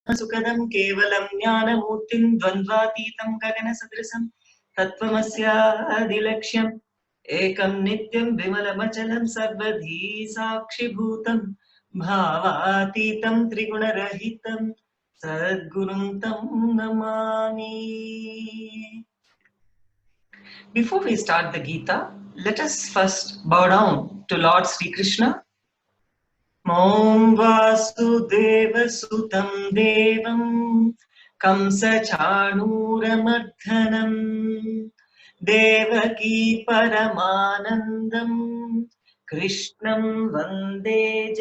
Sukadam kevalam jnanamurtim dvandvatītam gaganasadrisam tattvamasya adilaksham ekam nityam vimalamachalam sarvadhi sakshibhutam bhavatītam trigunarahitam sadgurum tam namami. Before we start the Gita, let us first bow down to Lord Sri Krishna. Om Vasudeva Sutam Devam Kamsa Chanuramadhanam Devaki Paramanandam Krishnam Vande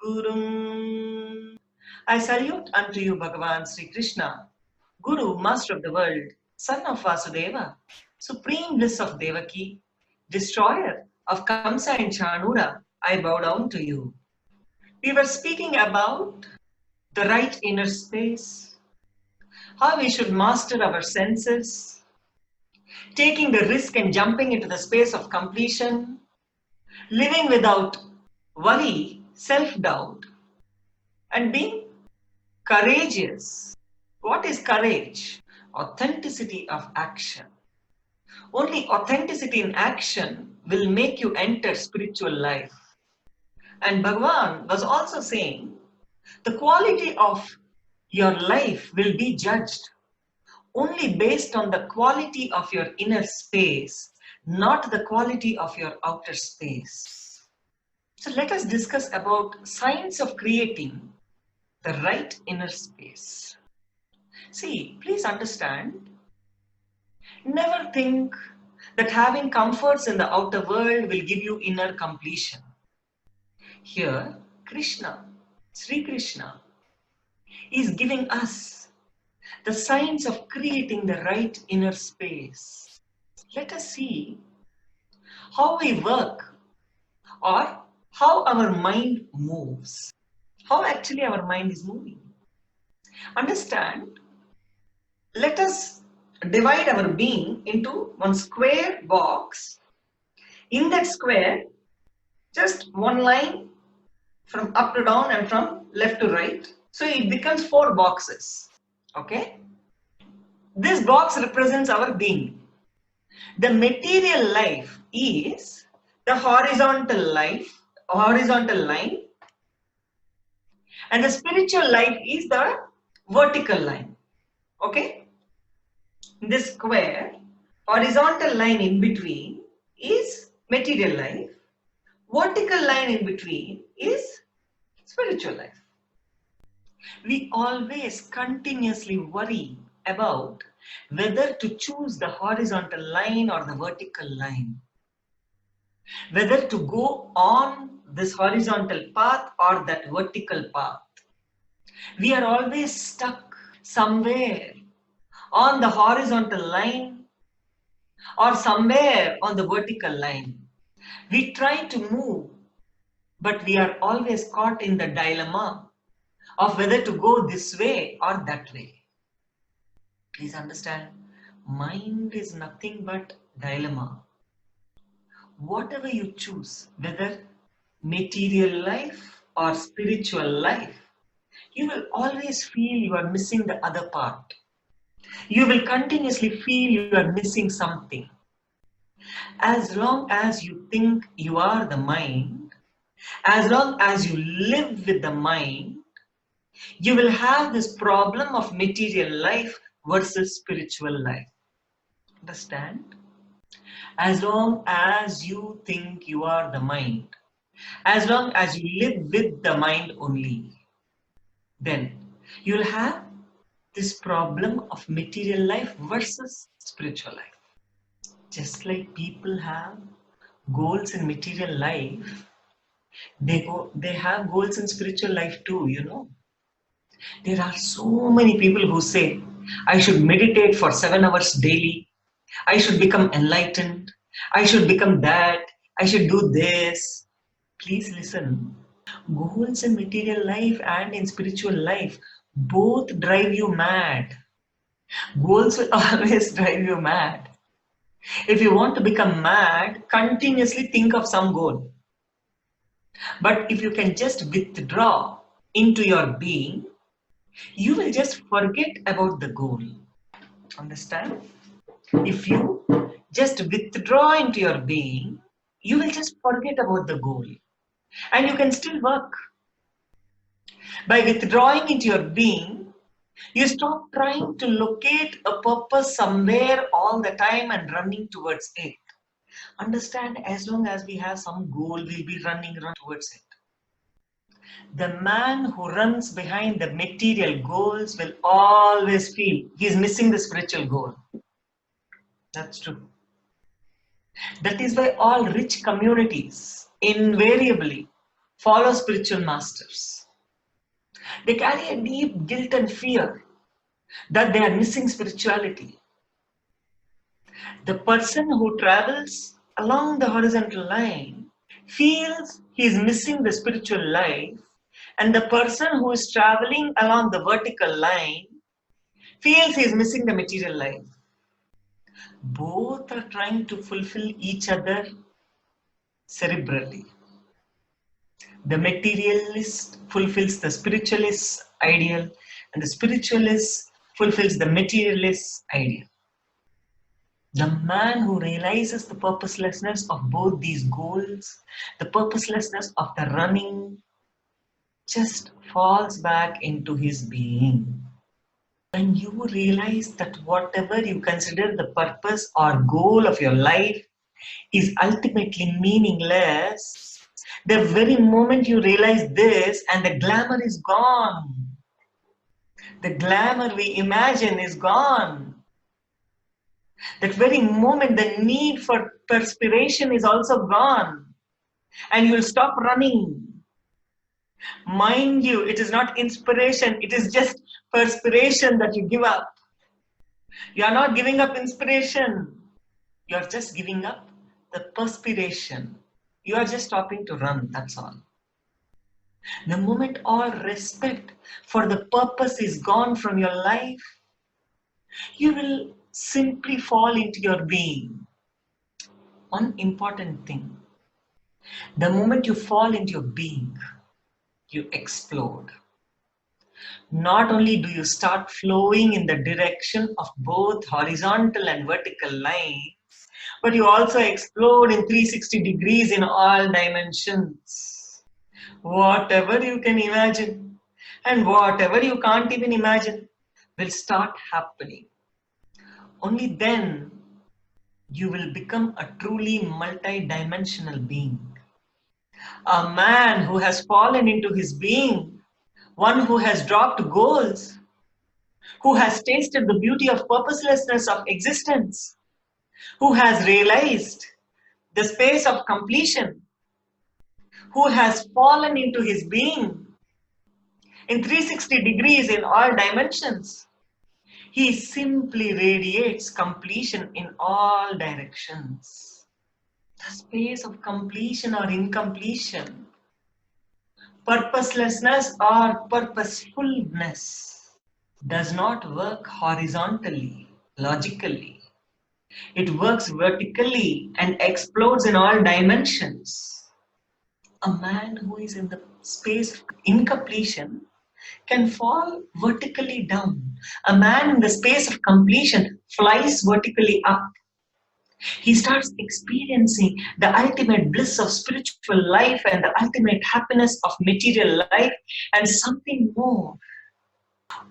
Jagadgurum. I salute unto you, Bhagavan Sri Krishna, Guru, Master of the world, Son of Vasudeva, Supreme Bliss of Devaki, Destroyer of Kamsa and Chanura. I bow down to you. We were speaking about the right inner space, how we should master our senses, taking the risk and jumping into the space of completion, living without worry, self-doubt, and being courageous. What is courage? Authenticity of action. Only authenticity in action will make you enter spiritual life. And Bhagavan was also saying, the quality of your life will be judged only based on the quality of your inner space, not the quality of your outer space. So let us discuss about science of creating the right inner space. See, please understand, never think that having comforts in the outer world will give you inner completion. Here, Krishna, Sri Krishna, is giving us the science of creating the right inner space. Let us see how we work or how our mind moves. How actually our mind is moving. Understand, let us divide our being into one square box. In that square, just one line from up to down and from left to right. So it becomes 4 boxes. Okay? This box represents our being. The material life is the horizontal line, and the spiritual life is the vertical line. Okay? In this square, horizontal line in between is material life. Vertical line in between is spiritual life. We always continuously worry about whether to choose the horizontal line or the vertical line, whether to go on this horizontal path or that vertical path. We are always stuck somewhere on the horizontal line or somewhere on the vertical line. We try to move, but we are always caught in the dilemma of whether to go this way or that way. Please understand, mind is nothing but dilemma. Whatever you choose, whether material life or spiritual life, you will always feel you are missing the other part. You will continuously feel you are missing something. As long as you think you are the mind, as long as you live with the mind, you will have this problem of material life versus spiritual life. Understand? As long as you think you are the mind, as long as you live with the mind only, then you will have this problem of material life versus spiritual life. Just like people have goals in material life, they have goals in spiritual life too, you know. There are so many people who say, I should meditate for 7 hours daily, I should become enlightened, I should become that, I should do this. Please listen. Goals in material life and in spiritual life both drive you mad. Goals will always drive you mad. If you want to become mad, continuously think of some goal. But if you can just withdraw into your being you will just forget about the goal. Understand? If you just withdraw into your being, you will just forget about the goal. And you can still work. By withdrawing into your being, you stop trying to locate a purpose somewhere all the time and running towards it. Understand, as long as we have some goal, we'll be running towards it. The man who runs behind the material goals will always feel he's missing the spiritual goal. That's true. That is why all rich communities invariably follow spiritual masters. They carry a deep guilt and fear that they are missing spirituality. The person who travels along the horizontal line feels he is missing the spiritual life, and the person who is traveling along the vertical line feels he is missing the material life. Both are trying to fulfill each other cerebrally. The materialist fulfills the spiritualist ideal, and the spiritualist fulfills the materialist ideal. The man who realizes the purposelessness of both these goals, the purposelessness of the running, just falls back into his being. When you realize that whatever you consider the purpose or goal of your life is ultimately meaningless, the very moment you realize this, and the glamour is gone. The glamour we imagine is gone. That very moment, the need for perspiration is also gone. And you will stop running. Mind you, it is not inspiration, it is just perspiration that you give up. You are not giving up inspiration. You are just giving up the perspiration. You are just stopping to run, that's all. The moment all respect for the purpose is gone from your life, you will simply fall into your being. One important thing, the moment you fall into your being, you explode. Not only do you start flowing in the direction of both horizontal and vertical lines, but you also explode in 360 degrees in all dimensions. Whatever you can imagine and whatever you can't even imagine will start happening. Only then you will become a truly multi-dimensional being. A man who has fallen into his being, one who has dropped goals, who has tasted the beauty of purposelessness of existence, who has realized the space of completion, who has fallen into his being in 360 degrees in all dimensions. He simply radiates completion in all directions. The space of completion or incompletion, purposelessness or purposefulness does not work horizontally, logically. It works vertically and explodes in all dimensions. A man who is in the space of incompletion can fall vertically down. A man in the space of completion flies vertically up. He starts experiencing the ultimate bliss of spiritual life and the ultimate happiness of material life and something more.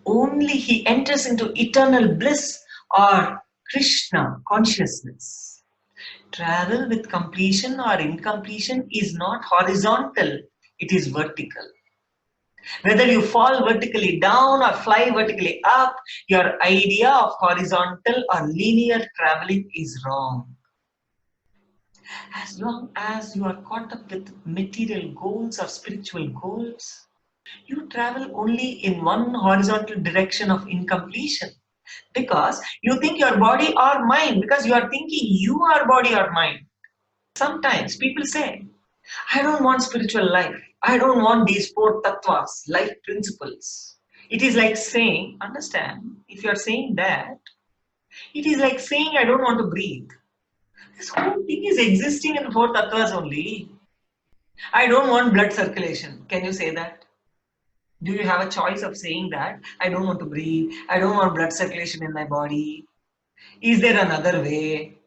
Only he enters into eternal bliss or Krishna consciousness. Travel with completion or incompletion is not horizontal, it is vertical. Whether you fall vertically down or fly vertically up, your idea of horizontal or linear traveling is wrong. As long as you are caught up with material goals or spiritual goals, you travel only in one horizontal direction of incompletion. Because you think your body or mind, because you are thinking you are body or mind. Sometimes people say, I don't want spiritual life. I don't want these 4 tattvas, life principles. It is like saying, understand, if you are saying that, it is like saying I don't want to breathe. This whole thing is existing in 4 tattvas only. I don't want blood circulation. Can you say that? Do you have a choice of saying that? I don't want to breathe. I don't want blood circulation in my body. Is there another way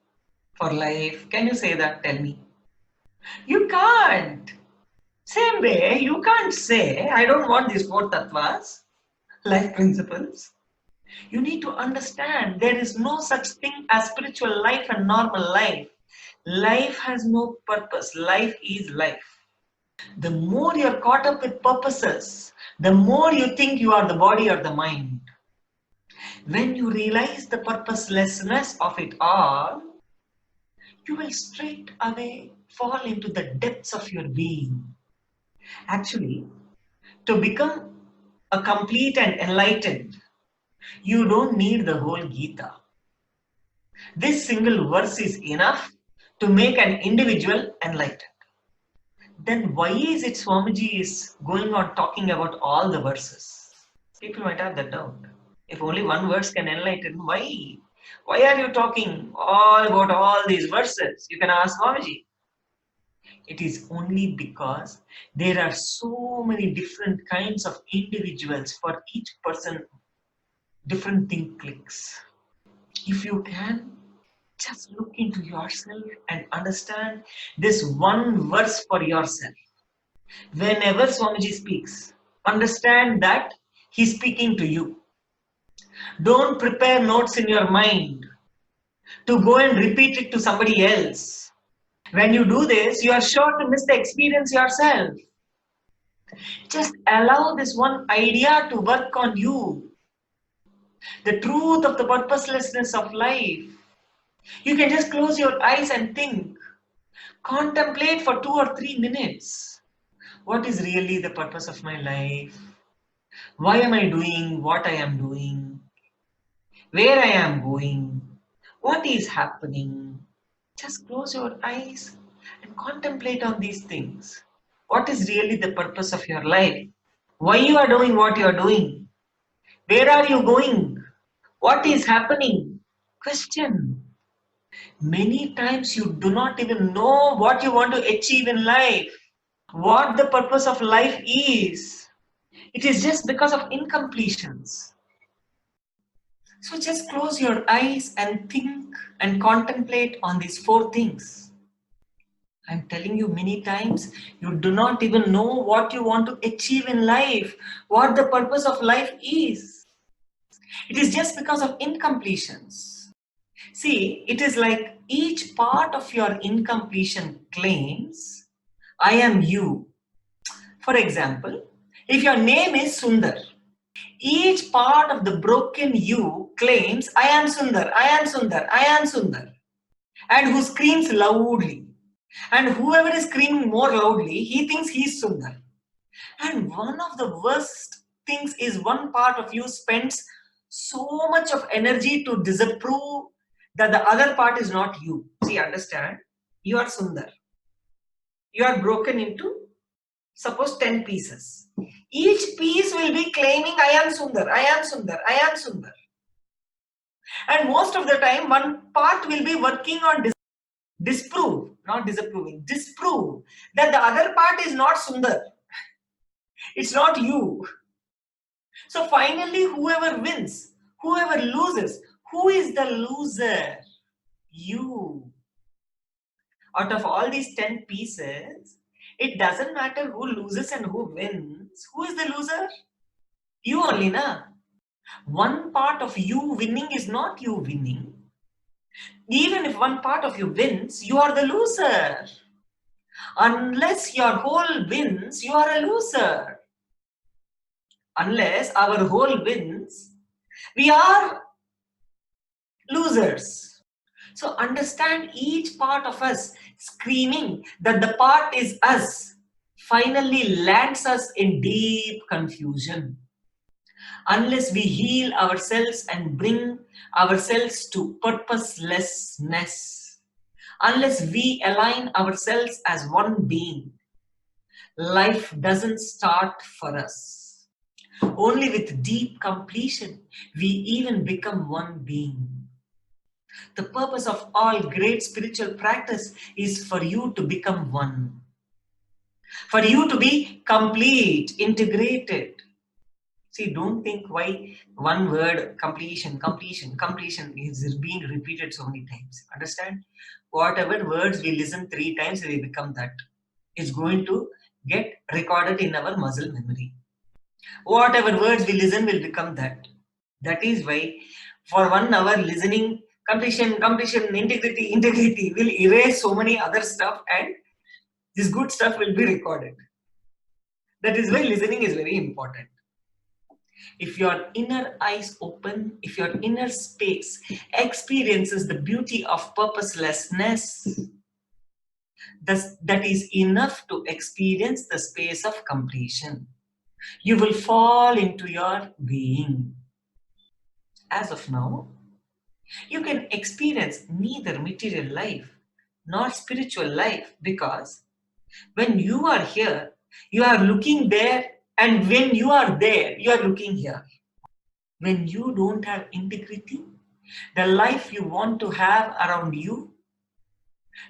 for life? Can you say that? Tell me. You can't. Same way, you can't say, I don't want these four tattvas, life principles. You need to understand there is no such thing as spiritual life and normal life. Life has no purpose. Life is life. The more you're caught up with purposes, the more you think you are the body or the mind. When you realize the purposelessness of it all, you will straight away fall into the depths of your being. Actually, to become a complete and enlightened, you don't need the whole Gita. This single verse is enough to make an individual enlightened. Then why is it Swamiji is going on talking about all the verses? People might have that doubt. If only one verse can enlighten, why? Why are you talking all about all these verses? You can ask Swamiji. It is only because there are so many different kinds of individuals. For each person, different thing clicks. If you can, just look into yourself and understand this one verse for yourself. Whenever Swamiji speaks, understand that he's speaking to you. Don't prepare notes in your mind to go and repeat it to somebody else. When you do this, you are sure to miss the experience yourself. Just allow this one idea to work on you. The truth of the purposelessness of life. You can just close your eyes and think. Contemplate for 2 or 3 minutes. What is really the purpose of my life? Why am I doing what I am doing? Where I am going? What is happening? Just close your eyes and contemplate on these things. What is really the purpose of your life? Why you are doing what you are doing? Where are you going? What is happening? Question. Many times you do not even know what you want to achieve in life, what the purpose of life is. It is just because of incompletions. So just close your eyes and think and contemplate on these 4 things. I'm telling you many times, you do not even know what you want to achieve in life, what the purpose of life is. It is just because of incompletions. See, it is like each part of your incompletion claims, I am you. For example, if your name is Sundar, each part of the broken you claims, I am Sundar, I am Sundar, I am Sundar, and who screams loudly. And whoever is screaming more loudly, he thinks he is Sundar. And one of the worst things is one part of you spends so much of energy to disapprove that the other part is not you. See, understand, you are Sundar. You are broken into, suppose, 10 pieces. Each piece will be claiming, I am Sundar, I am Sundar, I am Sundar. And most of the time, one part will be working on disprove, not disapproving, disprove that the other part is not Sundar. It's not you. So finally, whoever wins, whoever loses, who is the loser? You. Out of all these 10 pieces, it doesn't matter who loses and who wins. Who is the loser? You only, na? One part of you winning is not you winning. Even if one part of you wins, you are the loser. Unless your whole wins, you are a loser. Unless our whole wins, we are losers. So understand, each part of us screaming that the part is us finally lands us in deep confusion. Unless we heal ourselves and bring ourselves to purposelessness, unless we align ourselves as one being, life doesn't start for us. Only with deep completion, we even become one being. The purpose of all great spiritual practice is for you to become one. For you to be complete, integrated. See, don't think why one word completion is being repeated so many times. Understand? Whatever words we listen 3 times, we become that. It's going to get recorded in our muscle memory. Whatever words we listen will become that. That is why for 1 hour listening, completion, integrity will erase so many other stuff, and this good stuff will be recorded. That is why listening is very important. If your inner eyes open, if your inner space experiences the beauty of purposelessness, that is enough to experience the space of completion. You will fall into your being. As of now, you can experience neither material life nor spiritual life, because when you are here, you are looking there, and when you are there, you are looking here. When you don't have integrity, the life you want to have around you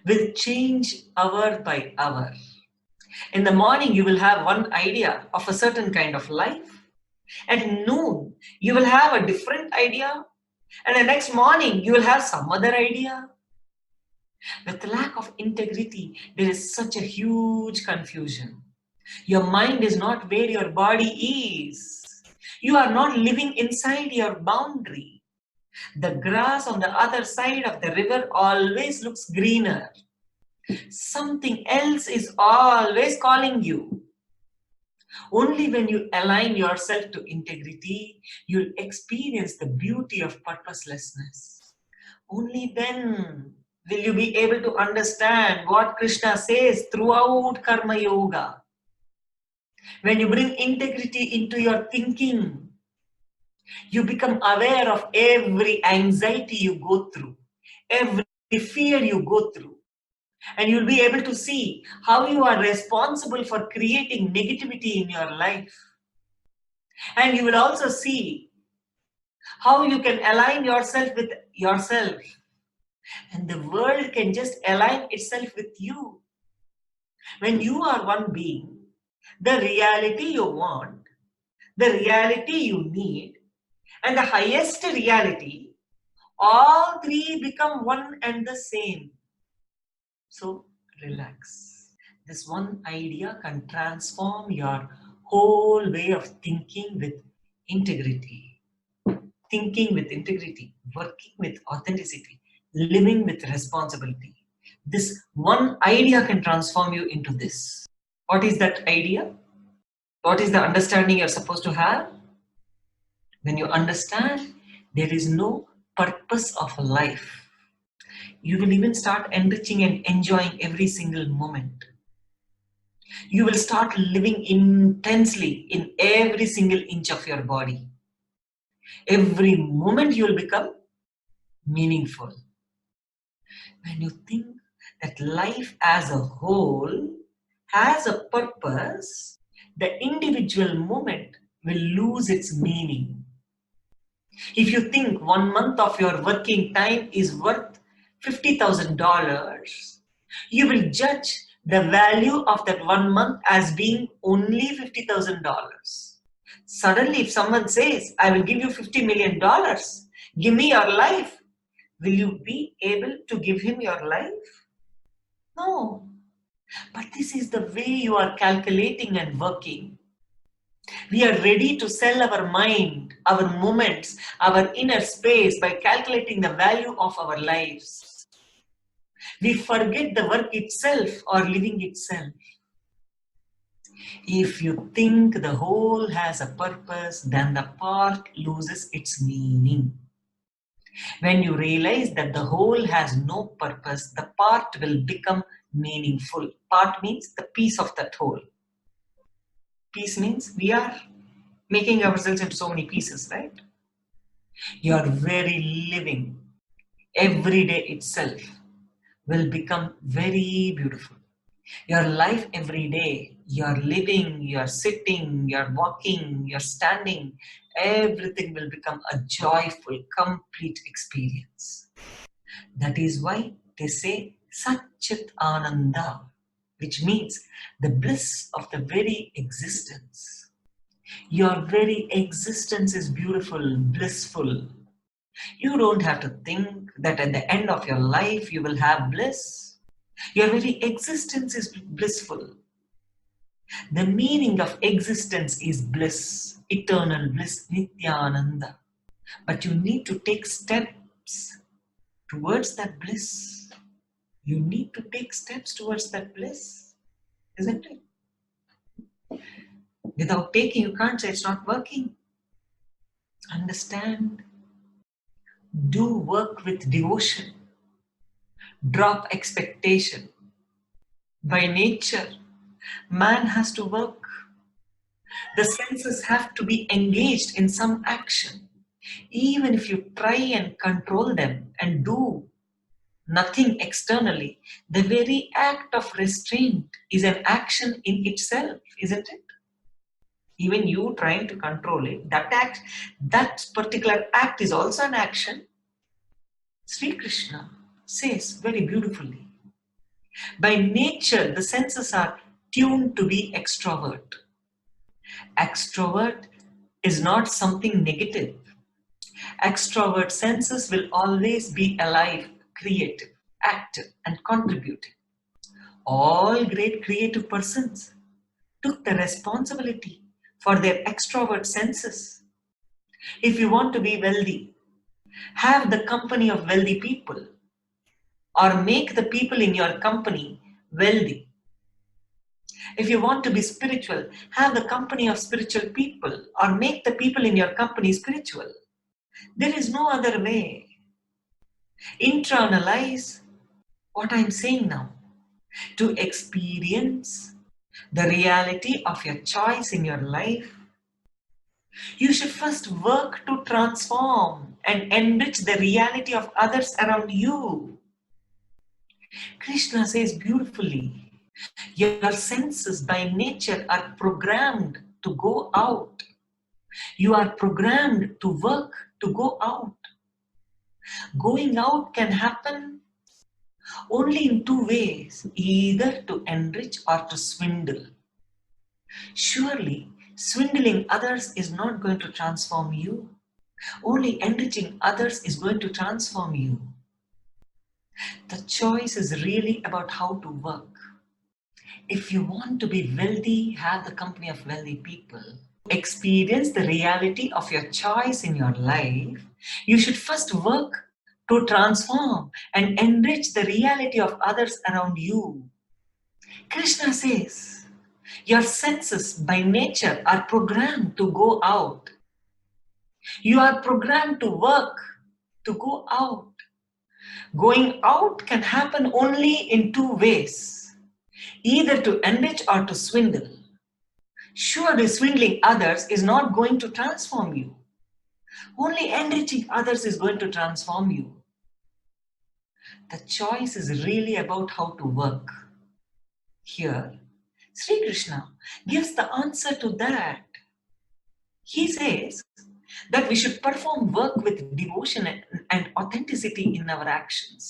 will change hour by hour. In the morning, you will have one idea of a certain kind of life. At noon, you will have a different idea. And the next morning, you will have some other idea. With lack of integrity, there is such a huge confusion. Your mind is not where your body is. You are not living inside your boundary. The grass on the other side of the river always looks greener. Something else is always calling you. Only when you align yourself to integrity, you'll experience the beauty of purposelessness. Only then will you be able to understand what Krishna says throughout Karma Yoga. When you bring integrity into your thinking, you become aware of every anxiety you go through, every fear you go through. And you'll be able to see how you are responsible for creating negativity in your life. And you will also see how you can align yourself with yourself. And the world can just align itself with you. When you are one being, the reality you want, the reality you need, and the highest reality, all 3 become one and the same. So relax. This one idea can transform your whole way of thinking with integrity. Thinking with integrity, working with authenticity, living with responsibility. This one idea can transform you into this. What is that idea? What is the understanding you're supposed to have? When you understand there is no purpose of life, you will even start enriching and enjoying every single moment. You will start living intensely in every single inch of your body. Every moment you will become meaningful. When you think that life as a whole has a purpose, the individual moment will lose its meaning. If you think 1 month of your working time is worth $50,000, you will judge the value of that 1 month as being only $50,000. Suddenly, if someone says, I will give you $50 million, give me your life, will you be able to give him your life? No. But this is the way you are calculating and working. We are ready to sell our mind, our moments, our inner space by calculating the value of our lives. We forget the work itself or living itself. If you think the whole has a purpose, then the part loses its meaning. When you realize that the whole has no purpose, the part will become meaningful. Part means the piece of that whole. Piece means we are making ourselves into so many pieces, right? Your very living, every day itself will become very beautiful. Your life every day, you're living, you're sitting, you're walking, you're standing, everything will become a joyful, complete experience. That is why they say Satchit Ananda, which means the bliss of the very existence. Your very existence is beautiful, blissful. You don't have to think that at the end of your life you will have bliss. Your very existence is blissful. The meaning of existence is bliss, eternal bliss, Nityananda. But you need to take steps towards that bliss. You need to take steps towards that bliss, isn't it? Without taking, you can't say it's not working. Understand. Do work with devotion. Drop expectation. By nature, man has to work. The senses have to be engaged in some action. Even if you try and control them and do nothing externally, the very act of restraint is an action in itself, isn't it? Even you trying to control it, that particular act is also an action. Sri Krishna says very beautifully, by nature, the senses are tuned to be extrovert. Extrovert is not something negative. Extrovert senses will always be alive, creative, active, and contributing. All great creative persons took the responsibility for their extrovert senses. If you want to be wealthy, have the company of wealthy people, or make the people in your company wealthy. If you want to be spiritual, have the company of spiritual people, or make the people in your company spiritual. There is no other way. Internalize what I'm saying now. To experience the reality of your choice in your life, you should first work to transform and enrich the reality of others around you. Krishna says beautifully, your senses by nature are programmed to go out. You are programmed to work to go out. Going out can happen only in two ways, either to enrich or to swindle. Surely, swindling others is not going to transform you. Only enriching others is going to transform you. The choice is really about how to work. If you want to be wealthy, have the company of wealthy people. Experience the reality of your choice in your life, you should first work to transform and enrich the reality of others around you. Krishna says, your senses by nature are programmed to go out. You are programmed to work to go out. Going out can happen only in two ways, either to enrich or to swindle. Surely swindling others is not going to transform you. Only enriching others is going to transform you. The choice is really about how to work. Here, Sri Krishna gives the answer to that. He says that we should perform work with devotion and authenticity in our actions.